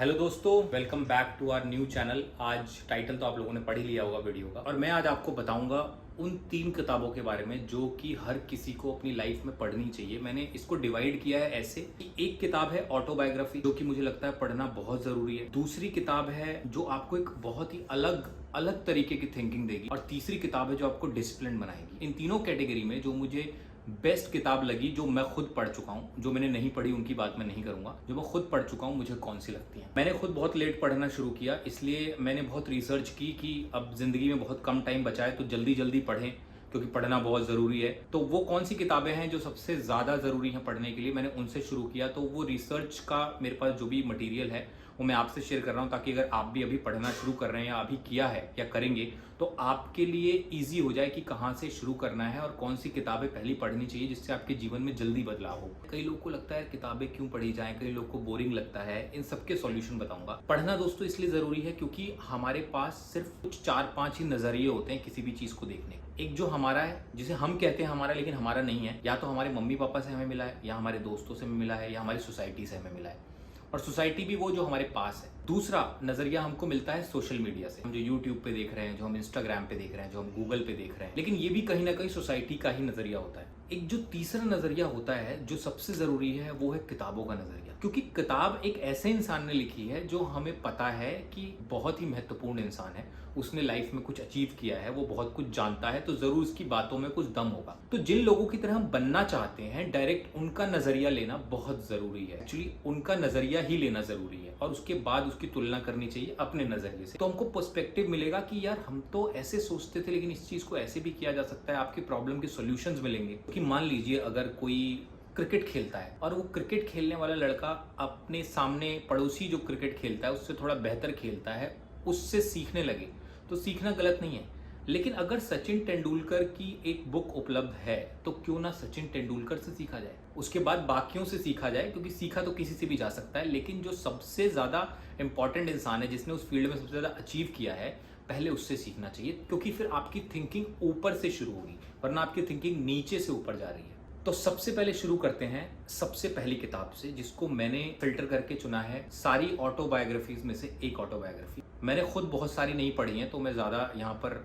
Hello दोस्तों, welcome back to our new channel. आज title तो आप लोगों ने पढ़ ही लिया होगा वीडियो का, और मैं आज आपको बताऊंगा उन 3 किताबों के बारे में जो कि हर किसी को अपनी लाइफ में पढ़नी चाहिए। मैंने इसको डिवाइड किया है ऐसे कि एक किताब है ऑटोबायोग्राफी, जो कि मुझे लगता है पढ़ना बहुत जरूरी है। दूसरी किताब है जो आपको एक बहुत ही अलग अलग तरीके की थिंकिंग देगी, और तीसरी किताब है जो आपको डिसिप्लिन बनाएगी। इन तीनों कैटेगरी में जो मुझे बेस्ट किताब लगी, जो मैं खुद पढ़ चुका हूँ, जो मैंने नहीं पढ़ी उनकी बात मैं नहीं करूंगा, जो मैं खुद पढ़ चुका हूँ मुझे कौन सी लगती है। मैंने खुद बहुत लेट पढ़ना शुरू किया, इसलिए मैंने बहुत रिसर्च की कि अब जिंदगी में बहुत कम टाइम बचा है तो जल्दी जल्दी पढ़ें, क्योंकि पढ़ना बहुत ज़रूरी है। तो वो कौन सी किताबें हैं जो सबसे ज़्यादा ज़रूरी हैं पढ़ने के लिए, मैंने उनसे शुरू किया। तो वो रिसर्च का मेरे पास जो भी मटेरियल है वो मैं आपसे शेयर कर रहा हूँ, ताकि अगर आप भी अभी पढ़ना शुरू कर रहे हैं या अभी किया है या करेंगे तो आपके लिए ईजी हो जाए कि कहाँ से शुरू करना है और कौन सी किताबें पहली पढ़नी चाहिए, जिससे आपके जीवन में जल्दी बदलाव हो। कई लोग को लगता है किताबें क्यों पढ़ी जाएं, कई लोग को बोरिंग लगता है। इन सबके सॉल्यूशन बताऊंगा। पढ़ना दोस्तों इसलिए ज़रूरी है क्योंकि हमारे पास सिर्फ कुछ 4-5 ही नज़रिए होते हैं किसी भी चीज़ को देखने के। एक जो हमारा है, जिसे हम कहते हैं हमारा लेकिन हमारा नहीं है, या तो हमारे मम्मी पापा से हमें मिला है, या हमारे दोस्तों से हमें मिला है, या हमारी सोसाइटी से हमें मिला है। और सोसाइटी भी वो जो हमारे पास है। दूसरा नजरिया हमको मिलता है सोशल मीडिया से, हम जो यूट्यूब पे देख रहे हैं, जो हम इंस्टाग्राम पे देख रहे हैं, जो हम गूगल पे देख रहे हैं, लेकिन ये भी कहीं ना कहीं सोसाइटी का ही नजरिया होता है। एक जो तीसरा नजरिया होता है जो सबसे जरूरी है, वो है किताबों का नजरिया। क्योंकि किताब एक ऐसे इंसान ने लिखी है जो हमें पता है कि बहुत ही महत्वपूर्ण इंसान है, उसने लाइफ में कुछ अचीव किया है, वो बहुत कुछ जानता है, तो जरूर उसकी बातों में कुछ दम होगा। तो जिन लोगों की तरह हम बनना चाहते हैं, डायरेक्ट उनका नजरिया लेना बहुत जरूरी है। एक्चुअली उनका नजरिया ही लेना जरूरी है, और उसके बाद उसकी तुलना करनी चाहिए अपने नजरिए से। तो हमको पर्सपेक्टिव मिलेगा कि यार हम तो ऐसे सोचते थे, लेकिन इस चीज को ऐसे भी किया जा सकता है। आपकी प्रॉब्लम के सॉल्यूशंस मिलेंगे। कि मान लीजिए अगर कोई क्रिकेट खेलता है और वो क्रिकेट खेलने वाला लड़का अपने सामने पड़ोसी जो क्रिकेट खेलता है उससे थोड़ा बेहतर खेलता है, उससे सीखने लगे, तो सीखना गलत नहीं है। लेकिन अगर सचिन तेंदुलकर की एक बुक उपलब्ध है तो क्यों ना सचिन तेंदुलकर से सीखा जाए, उसके बाद बाकियों से सीखा जाए, क्योंकि सीखा तो किसी से भी जा सकता है। लेकिन जो सबसे ज्यादा इंपॉर्टेंट इंसान है, जिसने उस फील्ड में सबसे ज्यादा अचीव किया है, पहले उससे सीखना चाहिए। क्योंकि फिर आपकी थिंकिंग ऊपर से शुरू होगी, वरना आपकी थिंकिंग नीचे से ऊपर जा रही है। तो सबसे पहले शुरू करते हैं सबसे पहली किताब से, जिसको मैंने फिल्टर करके चुना है सारी ऑटोबायोग्राफीज में से एक ऑटोबायोग्राफी। मैंने खुद बहुत सारी नहीं पढ़ी हैं, तो मैं ज़्यादा यहाँ पर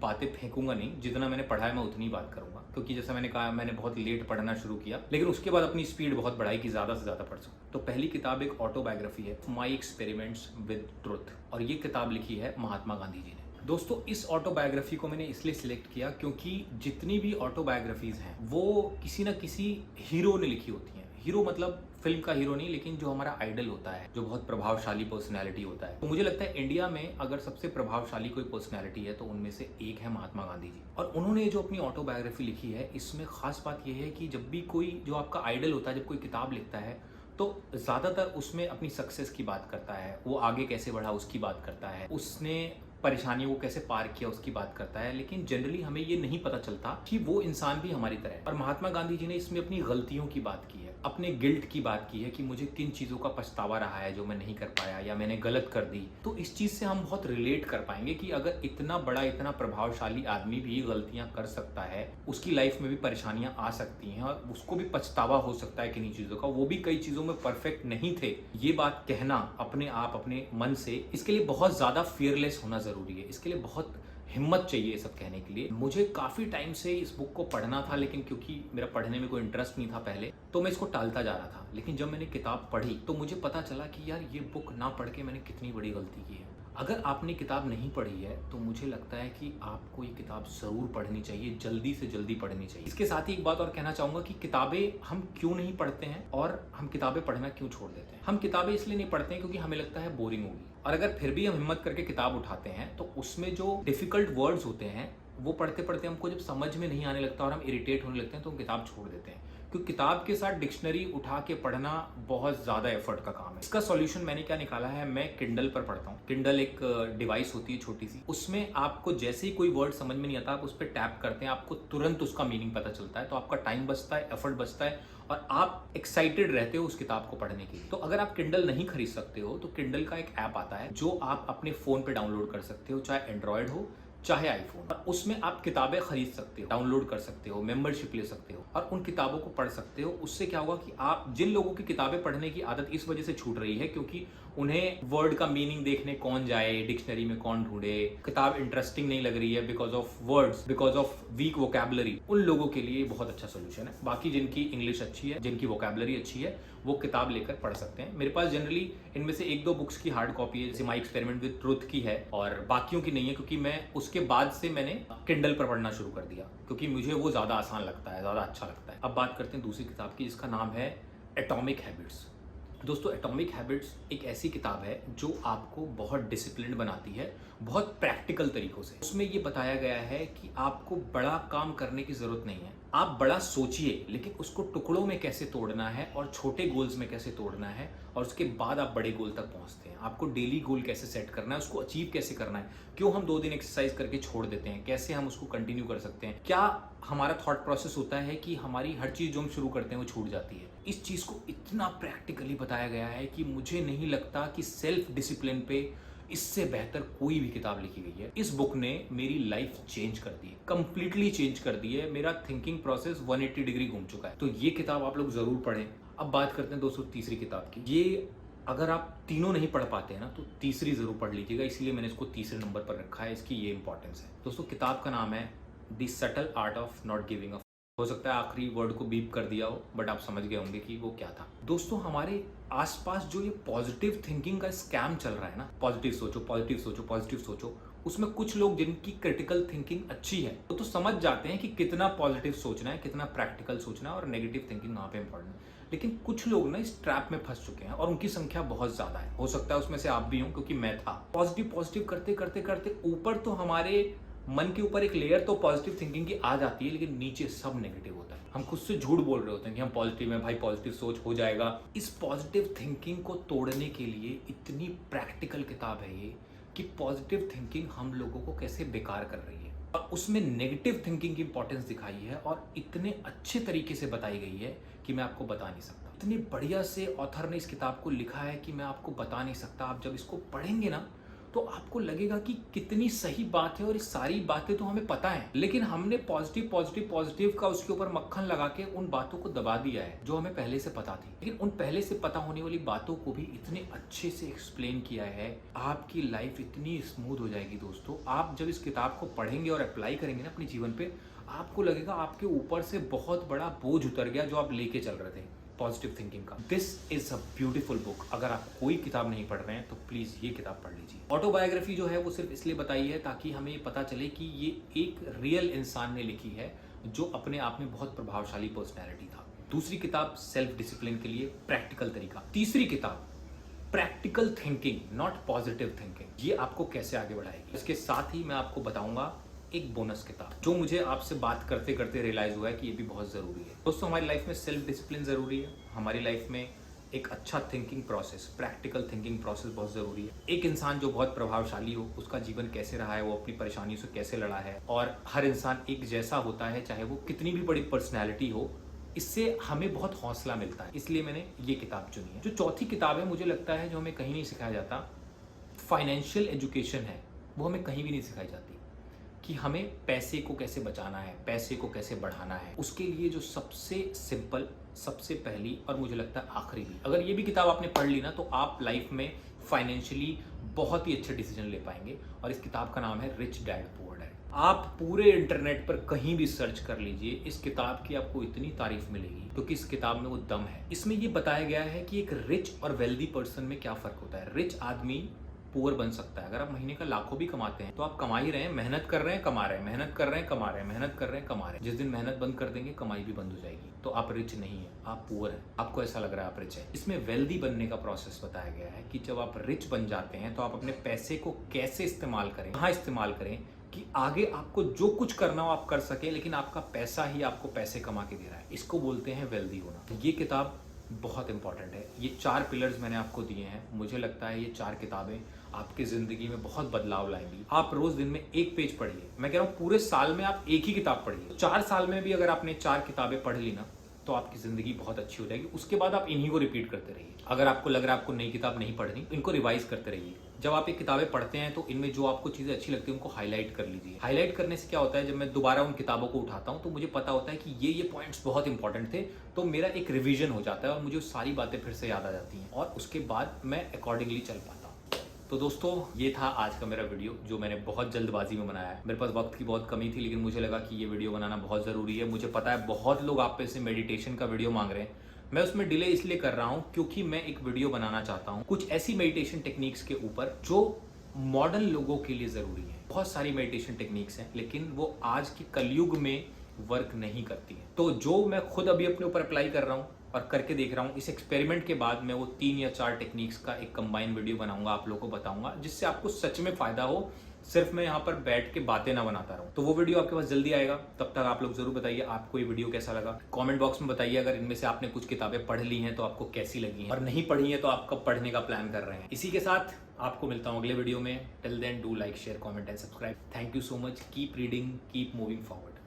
बातें फेंकूंगा नहीं। जितना मैंने पढ़ा है मैं उतनी बात करूंगा, क्योंकि जैसा मैंने कहा मैंने बहुत लेट पढ़ना शुरू किया, लेकिन उसके बाद अपनी स्पीड बहुत बढ़ाई कि ज़्यादा से ज़्यादा पढ़ सकूं। तो पहली किताब एक ऑटोबायोग्राफी है, माई एक्सपेरिमेंट्स विद ट्रुथ, और ये किताब लिखी है महात्मा गांधी जी ने। दोस्तों इस ऑटोबायोग्राफी को मैंने इसलिए सिलेक्ट किया क्योंकि जितनी भी ऑटोबायोग्राफीज हैं वो किसी ना किसी हीरो ने लिखी होती हैं। हीरो मतलब फिल्म का हीरो नहीं, लेकिन जो हमारा आइडल होता है, जो बहुत प्रभावशाली पर्सनैलिटी होता है। तो मुझे लगता है इंडिया में अगर सबसे प्रभावशाली कोई पर्सनैलिटी है तो उनमें से एक है महात्मा गांधी जी। और उन्होंने जो अपनी ऑटोबायोग्राफी लिखी है, इसमें खास बात यह है कि जब भी कोई जो आपका आइडल होता है, जब कोई किताब लिखता है, तो ज़्यादातर उसमें अपनी सक्सेस की बात करता है, वो आगे कैसे बढ़ा उसकी बात करता है, उसने परेशानियों को कैसे पार किया उसकी बात करता है। लेकिन जनरली हमें ये नहीं पता चलता कि वो इंसान भी हमारी तरह है। और महात्मा गांधी जी ने इसमें अपनी गलतियों की बात की है, अपने गिल्ट की बात की है कि मुझे किन चीज़ों का पछतावा रहा है जो मैं नहीं कर पाया या मैंने गलत कर दी। तो इस चीज़ से हम बहुत रिलेट कर पाएंगे कि अगर इतना बड़ा इतना प्रभावशाली आदमी भी गलतियां कर सकता है, उसकी लाइफ में भी परेशानियां आ सकती हैं और उसको भी पछतावा हो सकता है किन्हीं चीज़ों का, वो भी कई चीज़ों में परफेक्ट नहीं थे। ये बात कहना अपने आप अपने मन से, इसके लिए बहुत ज़्यादा फियरलेस होना जरूरी है। इसके लिए बहुत हिम्मत चाहिए ये सब कहने के लिए। मुझे काफ़ी टाइम से इस बुक को पढ़ना था, लेकिन क्योंकि मेरा पढ़ने में कोई इंटरेस्ट नहीं था पहले, तो मैं इसको टालता जा रहा था। लेकिन जब मैंने किताब पढ़ी तो मुझे पता चला कि यार ये बुक ना पढ़ के मैंने कितनी बड़ी गलती की है। अगर आपने किताब नहीं पढ़ी है तो मुझे लगता है कि आपको ये किताब ज़रूर पढ़नी चाहिए, जल्दी से जल्दी पढ़नी चाहिए। इसके साथ ही एक बात और कहना चाहूँगा कि किताबें हम क्यों नहीं पढ़ते हैं और हम किताबें पढ़ना क्यों छोड़ देते हैं। हम किताबें इसलिए नहीं पढ़ते हैं क्योंकि हमें लगता है बोरिंग होगी, और अगर फिर भी हम हिम्मत करके किताब उठाते हैं तो उसमें जो डिफ़िकल्ट वर्ड्स होते हैं वो पढ़ते पढ़ते हमको जब समझ में नहीं आने लगता और हम इरिटेट होने लगते हैं तो हम किताब छोड़ देते हैं। क्योंकि किताब के साथ डिक्शनरी उठा के पढ़ना बहुत ज़्यादा एफर्ट का काम है। इसका सॉल्यूशन मैंने क्या निकाला है, मैं किंडल पर पढ़ता हूँ। किंडल एक डिवाइस होती है छोटी सी, उसमें आपको जैसे ही कोई वर्ड समझ में नहीं आता, आप उस पर टैप करते हैं, आपको तुरंत उसका मीनिंग पता चलता है। तो आपका टाइम बचता है, एफर्ट बचता है, और आप एक्साइटेड रहते हो उस किताब को पढ़ने के लिए। तो अगर आप किंडल नहीं खरीद सकते हो तो किंडल का एक ऐप आता है जो आप अपने फ़ोन पे डाउनलोड कर सकते हो, चाहे एंड्रॉयड हो चाहे आईफोन। उसमें आप किताबें खरीद सकते हो, डाउनलोड कर सकते हो, मेंबरशिप ले सकते हो और उन किताबों को पढ़ सकते हो। उससे क्या होगा कि आप जिन लोगों की किताबें पढ़ने की आदत इस वजह से छूट रही है क्योंकि उन्हें वर्ड का मीनिंग देखने कौन जाए, डिक्शनरी में कौन ढूंढे, किताब इंटरेस्टिंग नहीं लग रही है because of words, because of weak vocabulary, उन लोगों के लिए बहुत अच्छा सोल्यूशन है। बाकी जिनकी इंग्लिश अच्छी है, जिनकी वोकैबुलरी अच्छी है, वो किताब लेकर पढ़ सकते हैं। मेरे पास जनरली इनमें से 1-2 बुक्स की हार्ड कॉपी है, जैसे माई एक्सपेरिमेंट विद ट्रुथ की है, और बाकियों की नहीं है, क्योंकि मैं उसके बाद से मैंने किंडल पर पढ़ना शुरू कर दिया, क्योंकि मुझे वो ज़्यादा आसान लगता है, ज़्यादा अच्छा लगता है। अब बात करते हैं दूसरी किताब की, जिसका नाम है एटॉमिक हैबिट्स। दोस्तों, एटॉमिक हैबिट्स एक ऐसी किताब है जो आपको बहुत डिसिप्लिन बनाती है, बहुत प्रैक्टिकल तरीकों से। उसमें ये बताया गया है कि आपको बड़ा काम करने की जरूरत नहीं है, आप बड़ा सोचिए, लेकिन उसको टुकड़ों में कैसे तोड़ना है और छोटे गोल्स में कैसे तोड़ना है, और उसके बाद आप बड़े गोल तक पहुंचते हैं। आपको डेली गोल कैसे सेट करना है, उसको अचीव कैसे करना है, क्यों हम 2 दिन एक्सरसाइज करके छोड़ देते हैं, कैसे हम उसको कंटिन्यू कर सकते हैं, क्या हमारा थॉट प्रोसेस होता है कि हमारी हर चीज जो हम शुरू करते हैं वो छूट जाती है। इस चीज को इतना प्रैक्टिकली बताया गया है कि मुझे नहीं लगता कि सेल्फ डिसिप्लिन पे इससे बेहतर कोई भी किताब लिखी गई है। इस बुक ने मेरी लाइफ चेंज कर दी है, कंप्लीटली चेंज कर दी है। मेरा थिंकिंग प्रोसेस 180 डिग्री घूम चुका है। तो ये किताब आप लोग जरूर पढ़ें। अब बात करते हैं दोस्तों तीसरी किताब की। ये अगर आप तीनों नहीं पढ़ पाते हैं ना, तो तीसरी जरूर पढ़ लीजिएगा, इसलिए मैंने इसको तीसरे नंबर पर रखा है। इसकी ये इंपॉर्टेंस है। दोस्तों, किताब का नाम है the subtle art of not giving up. हो सकता है आखिरी वर्ड को बीप कर दिया हो, बट आप समझ गए होंगे कि वो क्या था। दोस्तों, हमारे आसपास जो ये पॉजिटिव थिंकिंग का स्कैम चल रहा है ना, पॉजिटिव सोचो, पॉजिटिव सोचो, पॉजिटिव सोचो, उसमें कुछ लोग जिनकी क्रिटिकल थिंकिंग अच्छी है वो तो समझ जाते हैं कि कितना पॉजिटिव सोचना है, कितना प्रैक्टिकल सोचना है, और नेगेटिव थिंकिंग वहाँ पे इंपॉर्टेंट है। लेकिन कुछ लोग ना इस ट्रैप में फंस चुके हैं, और उनकी संख्या बहुत ज्यादा है। हो सकता है उसमें से आप भी हो, क्योंकि मैं था। पॉजिटिव पॉजिटिव करते करते करते ऊपर तो हमारे मन के ऊपर एक लेयर तो पॉजिटिव थिंकिंग की आ जाती है, लेकिन नीचे सब नेगेटिव होता है। हम खुद से झूठ बोल रहे होते हैं कि हम पॉजिटिव हैं, भाई पॉजिटिव सोच, हो जाएगा। इस पॉजिटिव थिंकिंग को तोड़ने के लिए इतनी प्रैक्टिकल किताब है ये, कि पॉजिटिव थिंकिंग हम लोगों को कैसे बेकार कर रही है, और उसमें नेगेटिव थिंकिंग की इंपॉर्टेंस दिखाई है, और इतने अच्छे तरीके से बताई गई है कि मैं आपको बता नहीं सकता। इतने बढ़िया से ऑथर ने इस किताब को लिखा है कि मैं आपको बता नहीं सकता। आप जब इसको पढ़ेंगे ना, तो आपको लगेगा कि कितनी सही बात है, और ये सारी बातें तो हमें पता है, लेकिन हमने पॉजिटिव पॉजिटिव पॉजिटिव का उसके ऊपर मक्खन लगा के उन बातों को दबा दिया है जो हमें पहले से पता थी। लेकिन उन पहले से पता होने वाली बातों को भी इतने अच्छे से एक्सप्लेन किया है, आपकी लाइफ इतनी स्मूथ हो जाएगी। दोस्तों, आप जब इस किताब को पढ़ेंगे और अप्लाई करेंगे ना अपने जीवन पे, आपको लगेगा आपके ऊपर से बहुत बड़ा बोझ उतर गया जो आप लेके चल रहे थे पॉजिटिव थिंकिंग का। This is a beautiful book. अगर आप कोई किताब नहीं पढ़ रहे हैं तो प्लीज ये किताब पढ़ लीजिए। ऑटोबायोग्राफी जो है वो सिर्फ इसलिए बताई है ताकि हमें ये पता चले कि ये एक रियल इंसान ने लिखी है जो अपने आप में बहुत प्रभावशाली पर्सनैलिटी था। दूसरी किताब सेल्फ डिसिप्लिन के लिए प्रैक्टिकल तरीका। तीसरी किताब practical thinking, not positive thinking. ये आपको कैसे आगे बढ़ाएगी। इसके साथ ही मैं आपको बताऊंगा एक बोनस किताब जो मुझे आपसे बात करते करते रियलाइज हुआ है कि ये भी बहुत जरूरी है। दोस्तों, हमारी लाइफ में सेल्फ डिसिप्लिन जरूरी है। हमारी लाइफ में एक अच्छा thinking process, practical thinking process बहुत जरूरी है। एक इंसान जो बहुत प्रभावशाली हो, उसका जीवन कैसे रहा है, वो अपनी परेशानियों से कैसे लड़ा है, और हर इंसान एक जैसा होता है चाहे वो कितनी भी बड़ी पर्सनैलिटी हो। इससे हमें बहुत हौसला मिलता है, इसलिए मैंने ये किताब चुनी है। जो चौथी किताब है, मुझे लगता है जो हमें कहीं नहीं सिखाया जाता, फाइनेंशियल एजुकेशन है, वो हमें कहीं भी नहीं सिखाई जाती कि हमें पैसे को कैसे बचाना है, पैसे को कैसे बढ़ाना है। उसके लिए जो सबसे सिंपल, सबसे पहली और मुझे लगता है आखिरी भी, अगर ये भी किताब आपने पढ़ ली ना, तो आप लाइफ में फाइनेंशियली बहुत ही अच्छे डिसीजन ले पाएंगे। और इस किताब का नाम है रिच डैड पुअर डैड। आप पूरे इंटरनेट पर कहीं भी सर्च कर लीजिए, इस किताब की आपको इतनी तारीफ मिलेगी, क्योंकि इस किताब में वो दम है। इसमें ये बताया गया है कि एक रिच और वेल्दी पर्सन में क्या फर्क होता है। रिच आदमी पुअर बन सकता है। अगर आप महीने का लाखों भी कमाते हैं तो आप कमा ही रहे हैं, मेहनत कर रहे हैं, कमा रहे हैं, मेहनत कर रहे हैं, कमा रहे हैं, मेहनत कर रहे हैं, कमा रहे हैं। जिस दिन मेहनत बंद कर देंगे, कमाई भी बंद हो जाएगी, तो आप रिच नहीं है, आप पुअर हैं। आपको ऐसा लग रहा है आप रिच है। इसमें वेल्दी बनने का प्रोसेस बताया गया है कि जब आप रिच बन जाते हैं तो आप अपने पैसे को कैसे इस्तेमाल करें, कहाँ इस्तेमाल करें कि आगे आपको जो कुछ करना हो आप कर सके, लेकिन आपका पैसा ही आपको पैसे कमा के दे रहा है। इसको बोलते हैं वेल्दी होना। ये किताब बहुत इंपॉर्टेंट है। ये 4 पिलर्स मैंने आपको दिए हैं। मुझे लगता है ये 4 किताबें आपकी जिंदगी में बहुत बदलाव लाएंगी। आप रोज दिन में 1 पेज पढ़िए। मैं कह रहा हूँ पूरे साल में आप एक ही किताब पढ़िए। 4 साल में भी अगर आपने 4 किताबें पढ़ ली ना, तो आपकी ज़िंदगी बहुत अच्छी हो जाएगी। उसके बाद आप इन्हीं को रिपीट करते रहिए। अगर आपको लग रहा है आपको नई किताब नहीं पढ़नी, इनको रिवाइज करते रहिए। जब आप ये किताबें पढ़ते हैं तो इनमें जो आपको चीज़ें अच्छी लगती हैं उनको हाईलाइट कर लीजिए। हाईलाइट करने से क्या होता है, जब मैं दोबारा उन किताबों को उठाता हूँ तो मुझे पता होता है कि ये पॉइंट्स बहुत इंपॉर्टेंट थे, तो मेरा एक रिवीजन हो जाता है और मुझे सारी बातें फिर से याद आ जाती हैं और उसके बाद मैं अकॉर्डिंगली चल पाता हूँ। तो दोस्तों, ये था आज का मेरा वीडियो जो मैंने बहुत जल्दबाजी में बनाया है। मेरे पास वक्त की बहुत कमी थी, लेकिन मुझे लगा कि ये वीडियो बनाना बहुत ज़रूरी है। मुझे पता है बहुत लोग आप पे से मेडिटेशन का वीडियो मांग रहे हैं। मैं उसमें डिले इसलिए कर रहा हूँ क्योंकि मैं एक वीडियो बनाना चाहता हूँ कुछ ऐसी मेडिटेशन टेक्निक्स के ऊपर जो मॉडर्न लोगों के लिए ज़रूरी है। बहुत सारी मेडिटेशन टेक्निक्स हैं, लेकिन वो आज के कलयुग में वर्क नहीं करती हैं। तो जो मैं खुद अभी अपने ऊपर अप्लाई कर रहा हूँ और करके देख रहा हूँ, इस एक्सपेरिमेंट के बाद मैं वो 3 या 4 टेक्निक्स का एक कंबाइन वीडियो बनाऊंगा, आप लोगों को बताऊंगा, जिससे आपको सच में फ़ायदा हो, सिर्फ मैं यहाँ पर बैठ के बातें ना बनाता रहूँ। तो वो वीडियो आपके पास जल्दी आएगा। तब तक आप लोग जरूर बताइए आपको ये वीडियो कैसा लगा। कमेंट बॉक्स में बताइए अगर इनमें से आपने कुछ किताबें पढ़ ली हैं तो आपको कैसी लगी हैं, और नहीं पढ़ी हैं तो आप कब पढ़ने का प्लान कर रहे हैं। इसी के साथ आपको मिलता हूँ अगले वीडियो में। Till then do like, share, comment and subscribe. Thank you so much. Keep reading, keep moving forward.